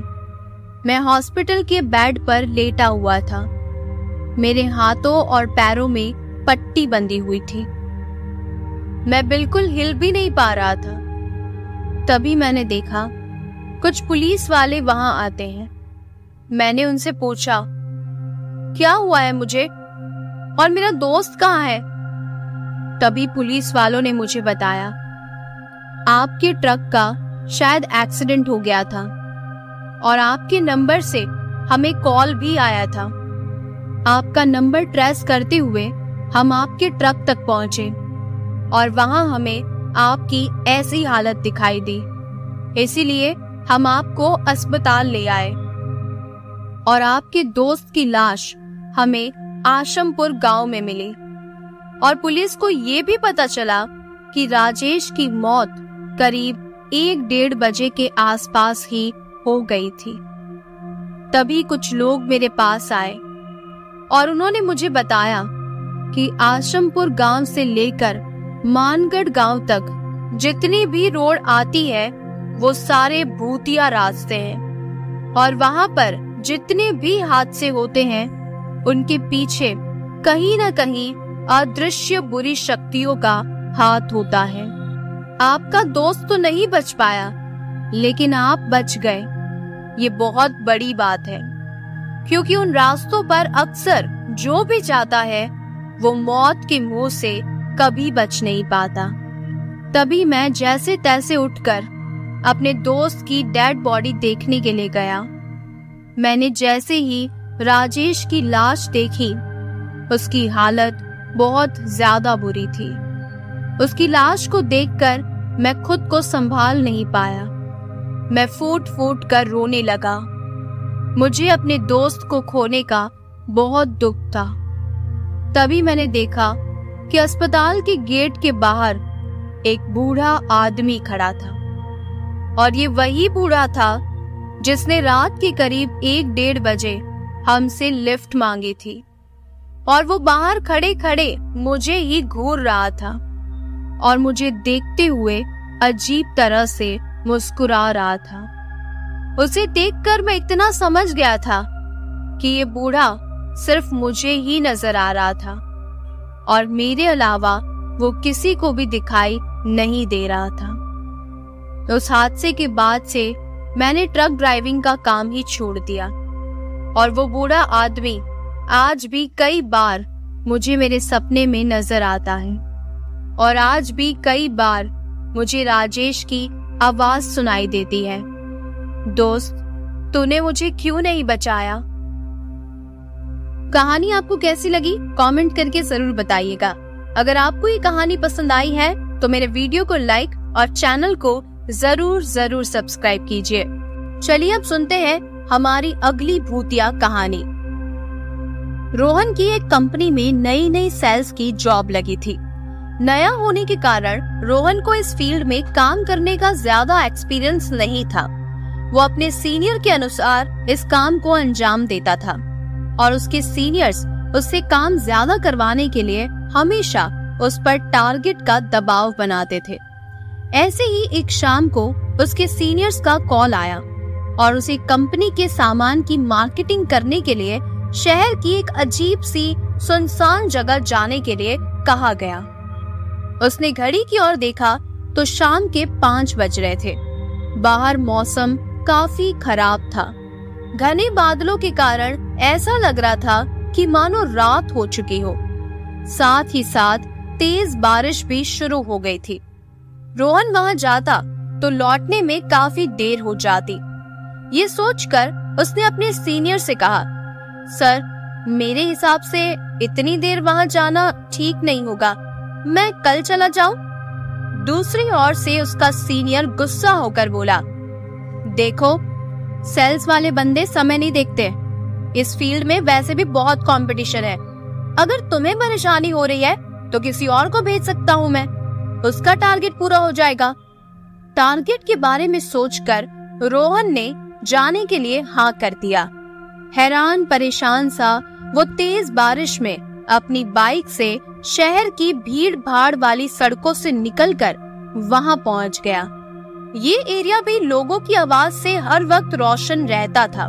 मैं हॉस्पिटल के बेड पर लेटा हुआ था। मेरे हाथों और पैरों में पट्टी बंधी हुई थी। मैं बिल्कुल हिल भी नहीं पा रहा था। तभी मैंने देखा कुछ पुलिस वाले वहां आते हैं। मैंने उनसे पूछा, क्या हुआ है मुझे और मेरा दोस्त कहाँ है? तभी पुलिस वालों ने मुझे बताया, आपके ट्रक का शायद एक्सीडेंट हो गया था और आपके नंबर से हमें कॉल भी आया था। आपका नंबर ट्रेस करते हुए हम आपके ट्रक तक पहुंचे और वहां हमें आपकी ऐसी हालत दिखाई दी, इसीलिए हम आपको अस्पताल ले आए और आपके दोस्त की लाश हमें आशमपुर गांव में मिली और पुलिस को ये भी पता चला कि राजेश की मौत करीब 1-1:30 बजे के आसपास ही हो गई थी। तभी कुछ लोग मेरे पास आए और उन्होंने मुझे बताया कि आशमपुर गांव से लेकर मानगढ़ गांव तक जितनी भी रोड आती है वो सारे भूतिया रास्ते हैं और वहां पर जितने भी हादसे होते हैं उनके पीछे कहीं न कहीं अदृश्य बुरी शक्तियों का हाथ होता है। आपका दोस्त तो नहीं बच पाया, लेकिन आप बच गए। ये बहुत बड़ी बात है, क्योंकि उन रास्तों पर अक्सर जो भी जाता है वो मौत के मुंह से कभी बच नहीं पाता। तभी मैं जैसे तैसे उठकर अपने दोस्त की डेड बॉडी देखने के लिए गया। मैंने जैसे ही राजेश की लाश देखी, उसकी हालत बहुत ज्यादा बुरी थी। उसकी लाश को देखकर मैं खुद को संभाल नहीं पाया। मैं फूट फूट कर रोने लगा। मुझे अपने दोस्त को खोने का बहुत दुख था। तभी मैंने देखा कि अस्पताल के गेट के बाहर एक बूढ़ा आदमी खड़ा था, और ये वही बूढ़ा था जिसने रात के करीब 1-1:30 बजे हमसे लिफ्ट मांगी थी, और वो बाहर खड़े खड़े मुझे ही घूर रहा था और मुझे देखते हुए अजीब तरह से मुस्कुरा रहा था। उसे देखकर मैं इतना समझ गया था कि ये बूढ़ा सिर्फ मुझे ही नजर आ रहा था और मेरे अलावा वो किसी को भी दिखाई नहीं दे रहा था। उस हादसे के बाद से मैंने ट्रक ड्राइविंग का काम ही छोड़ दिया, और वो बूढ़ा आदमी आज भी कई बार मुझे मेरे सपने में नजर आता है, और आज भी कई बार मुझे राजेश की आवाज सुनाई देती है, दोस्त तूने मुझे क्यों नहीं बचाया। कहानी आपको कैसी लगी कमेंट करके जरूर बताइएगा। अगर आपको ये कहानी पसंद आई है तो मेरे वीडियो को लाइक और चैनल को जरूर सब्सक्राइब कीजिए। चलिए अब सुनते हैं हमारी अगली भूतिया कहानी। रोहन की एक कंपनी में नई सेल्स की जॉब लगी थी। नया होने के कारण रोहन को इस फील्ड में काम करने का ज्यादा एक्सपीरियंस नहीं था। वो अपने सीनियर के अनुसार इस काम को अंजाम देता था, और उसके सीनियर्स उससे काम ज्यादा करवाने के लिए हमेशा उस पर टारगेट का दबाव बनाते थे। ऐसे ही एक शाम को उसके सीनियर्स का कॉल आया और उसे कंपनी के सामान की मार्केटिंग करने के लिए शहर की एक अजीब सी सुनसान जगह जाने के लिए कहा गया। उसने घड़ी की ओर देखा तो शाम के 5 बज रहे थे। बाहर मौसम काफी खराब था। घने बादलों के कारण ऐसा लग रहा था कि मानो रात हो चुकी हो। साथ ही साथ तेज बारिश भी शुरू हो गई थी। रोहन वहां जाता तो लौटने में काफी देर हो जाती। ये सोचकर उसने अपने सीनियर से कहा, सर मेरे हिसाब से इतनी देर वहां जाना ठीक नहीं होगा, मैं कल चला जाऊं? दूसरी ओर से उसका सीनियर गुस्सा होकर बोला, देखो सेल्स वाले बंदे समय नहीं देखते। इस फील्ड में वैसे भी बहुत कंपटीशन है। अगर तुम्हें परेशानी हो रही है तो किसी और को भेज सकता हूँ मैं, उसका टारगेट पूरा हो जाएगा। टारगेट के बारे में सोचकर रोहन ने जाने के लिए हाँ कर दिया। हैरान परेशान सा वो तेज बारिश में अपनी बाइक से शहर की भीड़ भाड़ वाली सड़कों से निकलकर वहां पहुंच गया। ये एरिया भी लोगों की आवाज से हर वक्त रोशन रहता था,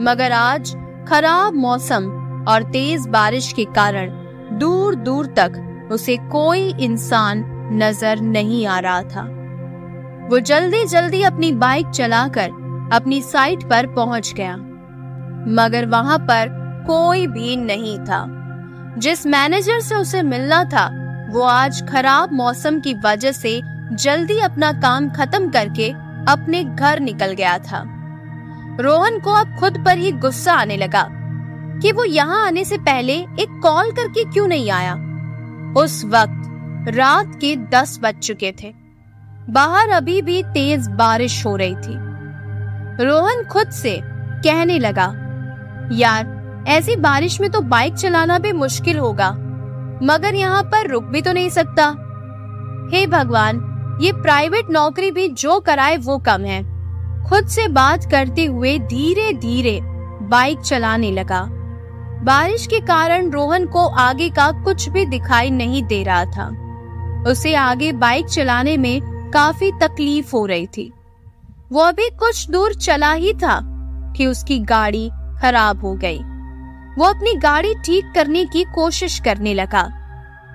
मगर आज खराब मौसम और तेज बारिश के कारण दूर दूर तक उसे कोई इंसान नजर नहीं आ रहा था। वो जल्दी जल्दी अपनी बाइक चलाकर अपनी साइट पर पहुंच गया, मगर वहां पर कोई भी नहीं था। जिस मैनेजर से उसे मिलना था वो आज खराब मौसम की वजह से जल्दी अपना काम खत्म करके अपने घर निकल गया था। रोहन को अब खुद पर ही गुस्सा आने लगा कि वो यहाँ आने से पहले एक कॉल करके क्यों नहीं आया। उस वक्त रात के 10 बज चुके थे। बाहर अभी भी तेज बारिश हो रही थी। रोहन खुद से कहने लगा, यार ऐसी बारिश में तो बाइक चलाना भी मुश्किल होगा, मगर यहाँ पर रुक भी तो नहीं सकता। हे भगवान, ये प्राइवेट नौकरी भी जो कराए वो कम है। खुद से बात करते हुए धीरे धीरे बाइक चलाने लगा। बारिश के कारण रोहन को आगे का कुछ भी दिखाई नहीं दे रहा था। उसे आगे बाइक चलाने में काफी तकलीफ हो रही थी। वो अभी कुछ दूर चला ही था कि उसकी गाड़ी खराब हो गई। वो अपनी गाड़ी ठीक करने की कोशिश करने लगा,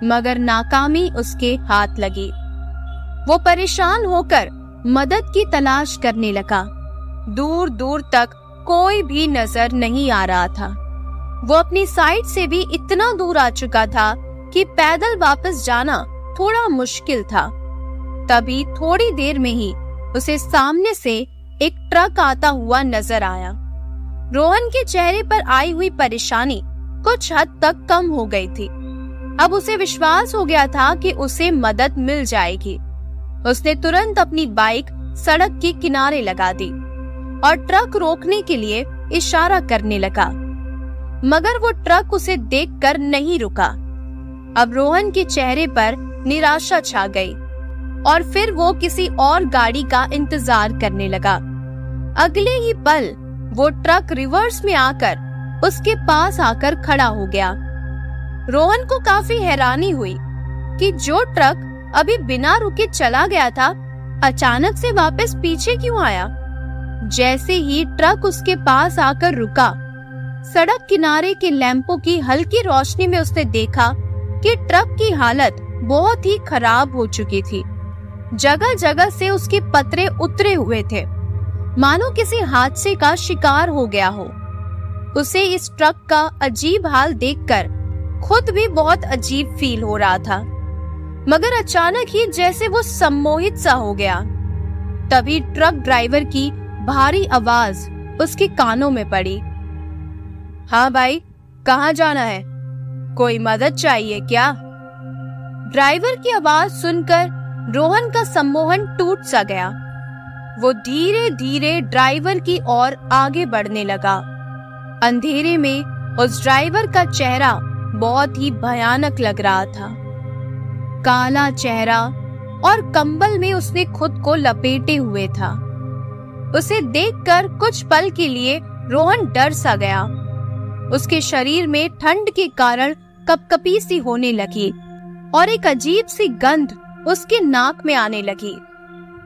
मगर नाकामी उसके हाथ लगी। वो परेशान होकर मदद की तलाश करने लगा। दूर दूर तक कोई भी नजर नहीं आ रहा था। वो अपनी साइड से भी इतना दूर आ चुका था कि पैदल वापस जाना थोड़ा मुश्किल था। तभी थोड़ी देर में ही उसे सामने से एक ट्रक आता हुआ नजर आया। रोहन के चेहरे पर आई हुई परेशानी कुछ हद तक कम हो गई थी। अब उसे विश्वास हो गया था कि उसे मदद मिल जाएगी। उसने तुरंत अपनी बाइक सड़क के किनारे लगा दी और ट्रक रोकने के लिए इशारा करने लगा, मगर वो ट्रक उसे देखकर नहीं रुका। अब रोहन के चेहरे पर निराशा छा गई और फिर वो किसी और गाड़ी का इंतजार करने लगा। अगले ही पल वो ट्रक रिवर्स में आकर उसके पास आकर खड़ा हो गया। रोहन को काफी हैरानी हुई कि जो ट्रक अभी बिना रुके चला गया था, अचानक से वापस पीछे क्यों आया। जैसे ही ट्रक उसके पास आकर रुका, सड़क किनारे के लैंपों की हल्की रोशनी में उसने देखा कि ट्रक की हालत बहुत ही खराब हो चुकी थी। जगह जगह से उसके पतरे उतरे हुए थे, मानो किसी हादसे का शिकार हो गया हो। उसे इस ट्रक का अजीब हाल देखकर खुद भी बहुत अजीब फील हो रहा था, मगर अचानक ही जैसे वो सम्मोहित सा हो गया। तभी ट्रक ड्राइवर की भारी आवाज उसके कानों में पड़ी। हाँ भाई, कहाँ जाना है? कोई मदद चाहिए क्या? ड्राइवर की आवाज सुनकर रोहन का सम्मोहन टूट सा गया। वो धीरे धीरे ड्राइवर की ओर आगे बढ़ने लगा। अंधेरे में उस ड्राइवर का चेहरा बहुत ही भयानक लग रहा था। काला चेहरा और कंबल में उसने खुद को लपेटे हुए था। उसे देखकर कुछ पल के लिए रोहन डर सा गया। उसके शरीर में ठंड के कारण कपकपी सी होने लगी और एक अजीब सी गंध उसके नाक में आने लगी।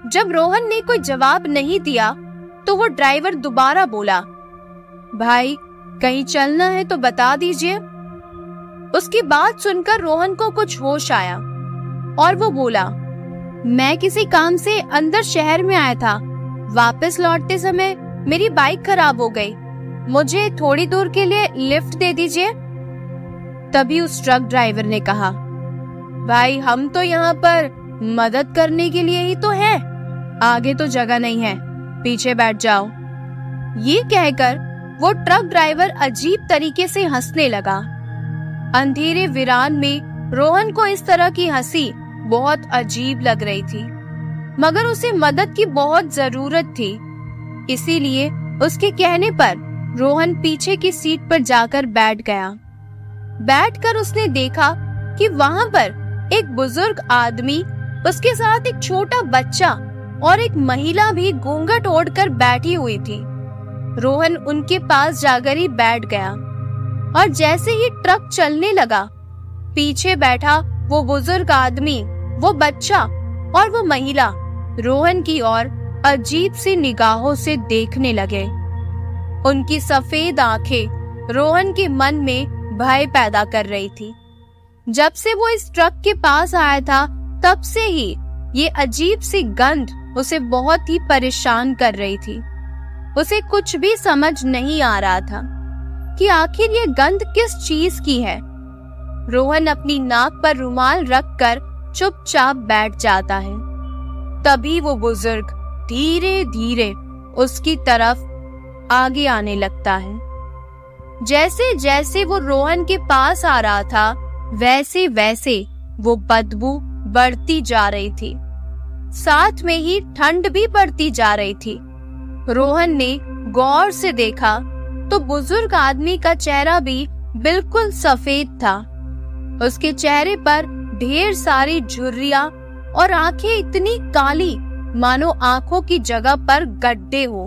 जब रोहन ने कोई जवाब नहीं दिया तो वो ड्राइवर दोबारा बोला, भाई कहीं चलना है तो बता दीजिए। उसकी बात सुनकर रोहन को कुछ होश आया और वो बोला, मैं किसी काम से अंदर शहर में आया था। वापस लौटते समय मेरी बाइक खराब हो गई। मुझे थोड़ी दूर के लिए लिफ्ट दे दीजिए। तभी उस ट्रक ड्राइवर ने कहा, भाई हम तो यहाँ पर मदद करने के लिए ही तो हैं। आगे तो जगह नहीं है, पीछे बैठ जाओ। ये कहकर वो ट्रक ड्राइवर अजीब तरीके से हंसने लगा। अंधेरे वीरान में रोहन को इस तरह की हंसी बहुत अजीब लग रही थी, मगर उसे मदद की बहुत जरूरत थी। इसीलिए उसके कहने पर रोहन पीछे की सीट पर जाकर बैठ गया। बैठकर उसने देखा कि वहां पर एक बुजुर्ग आदमी, उसके साथ एक छोटा बच्चा और एक महिला भी घूंघट ओढ़कर बैठी हुई थी। रोहन उनके पास जाकर ही बैठ गया और जैसे ही ट्रक चलने लगा, पीछे बैठा वो बुजुर्ग आदमी, वो बच्चा और वो महिला रोहन की ओर अजीब सी निगाहों से देखने लगे। उनकी सफेद आंखें रोहन के मन में भय पैदा कर रही थी। जब से वो इस ट्रक के पास आया था, तब से ही ये अजीब सी गंध उसे बहुत ही परेशान कर रही थी। उसे कुछ भी समझ नहीं आ रहा था कि आखिर ये गंध किस चीज की है। रोहन अपनी नाक पर रुमाल रखकर चुपचाप बैठ जाता है। तभी वो बुजुर्ग धीरे धीरे उसकी तरफ आगे आने लगता है। जैसे जैसे वो रोहन के पास आ रहा था, वैसे वैसे वो बदबू बढ़ती जा रही थी। साथ में ही ठंड भी बढ़ती जा रही थी। रोहन ने गौर से देखा तो बुजुर्ग आदमी का चेहरा भी बिल्कुल सफेद था। उसके चेहरे पर ढेर सारी झुर्रियां और आंखें इतनी काली मानो आंखों की जगह पर गड्ढे हो।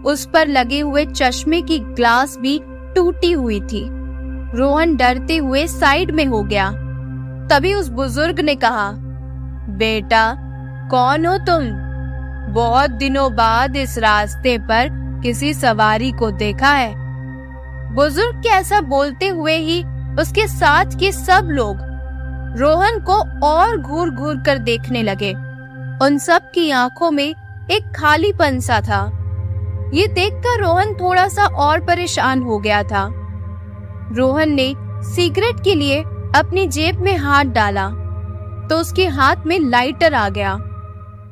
उस पर लगे हुए चश्मे की ग्लास भी टूटी हुई थी। रोहन डरते हुए साइड में हो गया। तभी उस बुजुर्ग ने कहा, बेटा कौन हो तुम? बहुत दिनों बाद इस रास्ते पर किसी सवारी को देखा है। बुजुर्ग के ऐसा बोलते हुए ही उसके साथ के सब लोग रोहन को और घूर घूर कर देखने लगे। उन सब की आंखों में एक खालीपन सा था। ये देखकर रोहन थोड़ा सा और परेशान हो गया था। रोहन ने सिगरेट के लिए अपनी जेब में हाथ डाला तो उसके हाथ में लाइटर आ गया।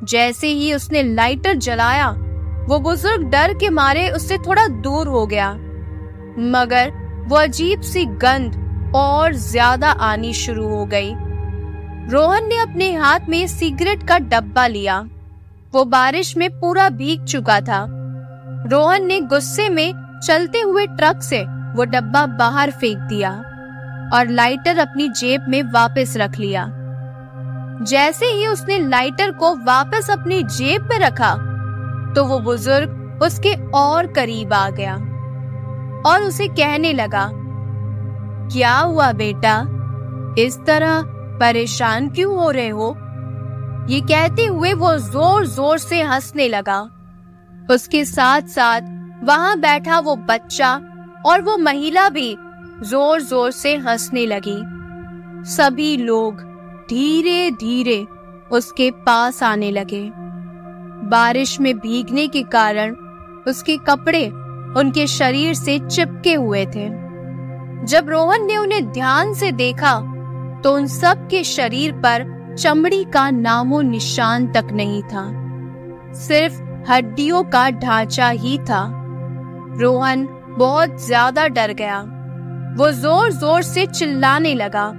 जैसे ही उसने लाइटर जलाया, वो बुजुर्ग डर के मारे उससे थोड़ा दूर हो गया, मगर वो अजीब सी गंध और ज्यादा आनी शुरू हो गई। रोहन ने अपने हाथ में सिगरेट का डब्बा लिया। वो बारिश में पूरा भीग चुका था। रोहन ने गुस्से में चलते हुए ट्रक से वो डब्बा बाहर फेंक दिया और लाइटर अपनी जेब में वापस रख लिया। जैसे ही उसने लाइटर को वापस अपनी जेब में रखा तो वो बुजुर्ग उसके और करीब आ गया और उसे कहने लगा, क्या हुआ बेटा, इस तरह परेशान क्यों हो रहे हो? ये कहते हुए वो जोर जोर से हंसने लगा। उसके साथ साथ वहां बैठा वो बच्चा और वो महिला भी जोर जोर से हंसने लगी। सभी लोग धीरे धीरे उसके पास आने लगे। बारिश में भीगने के कारण उसके कपड़े उनके शरीर से चिपके हुए थे। जब रोहन ने उन्हें ध्यान से देखा तो उन सब के शरीर पर चमड़ी का नामो निशान तक नहीं था, सिर्फ हड्डियों का ढांचा ही था। रोहन बहुत ज्यादा डर गया। वो जोर जोर से चिल्लाने लगा।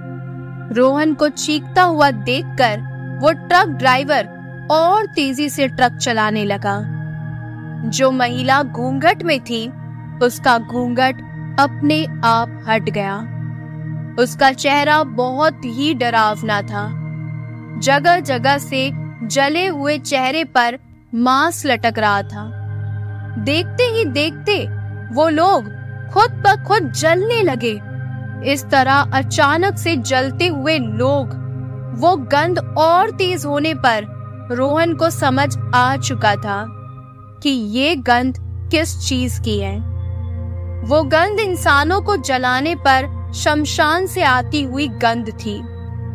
रोहन को चीखता हुआ देखकर वो ट्रक ड्राइवर और तेजी से ट्रक चलाने लगा। जो महिला घूंघट में थी उसका घूंघट अपने आप हट गया। उसका चेहरा बहुत ही डरावना था। जगह जगह से जले हुए चेहरे पर मांस लटक रहा था। देखते ही देखते वो लोग खुद ब खुद जलने लगे। इस तरह अचानक से जलते हुए लोग, वो गंध और तेज होने पर रोहन को समझ आ चुका था कि ये गंध किस चीज की है। वो गंध इंसानों को जलाने पर शमशान से आती हुई गंध थी।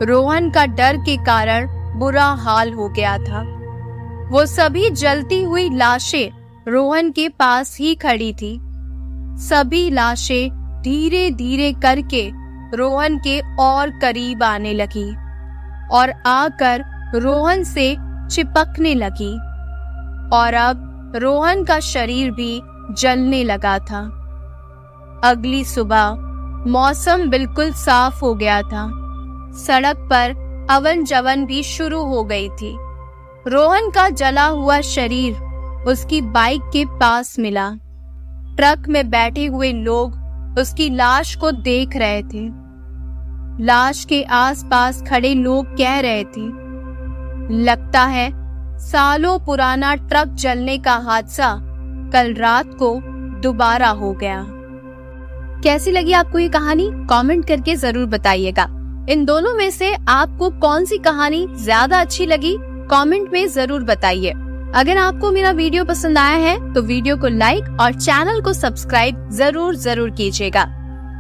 रोहन का डर के कारण बुरा हाल हो गया था। वो सभी जलती हुई लाशें रोहन के पास ही खड़ी थी। सभी लाशें धीरे धीरे करके रोहन के और करीब आने लगी और आकर रोहन से चिपकने लगी और अब रोहन का शरीर भी जलने लगा था। अगली सुबह मौसम बिल्कुल साफ हो गया था। सड़क पर अवन जवन भी शुरू हो गई थी। रोहन का जला हुआ शरीर उसकी बाइक के पास मिला। ट्रक में बैठे हुए लोग उसकी लाश को देख रहे थे। लाश के आसपास खड़े लोग कह रहे थे, लगता है सालों पुराना ट्रक जलने का हादसा कल रात को दोबारा हो गया। कैसी लगी आपको ये कहानी? कमेंट करके जरूर बताइएगा। इन दोनों में से आपको कौन सी कहानी ज्यादा अच्छी लगी, कमेंट में जरूर बताइए। अगर आपको मेरा वीडियो पसंद आया है तो वीडियो को लाइक और चैनल को सब्सक्राइब जरूर कीजिएगा।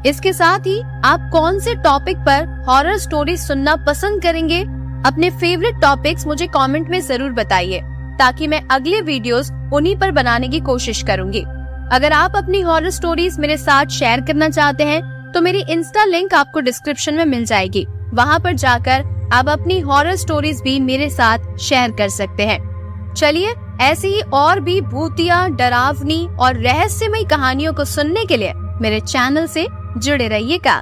इसके साथ ही आप कौन से टॉपिक पर हॉरर स्टोरी सुनना पसंद करेंगे, अपने फेवरेट टॉपिक्स मुझे कमेंट में जरूर बताइए, ताकि मैं अगले वीडियोस उन्हीं पर बनाने की कोशिश करूंगी। अगर आप अपनी हॉरर स्टोरीज मेरे साथ शेयर करना चाहते हैं तो मेरी इंस्टा लिंक आपको डिस्क्रिप्शन में मिल जाएगी। वहां पर जाकर आप अपनी हॉरर स्टोरीज भी मेरे साथ शेयर कर सकते हैं। चलिए, ऐसी ही और भी भूतिया, डरावनी और रहस्यमयी कहानियों को सुनने के लिए मेरे चैनल से जुड़े रहिएगा।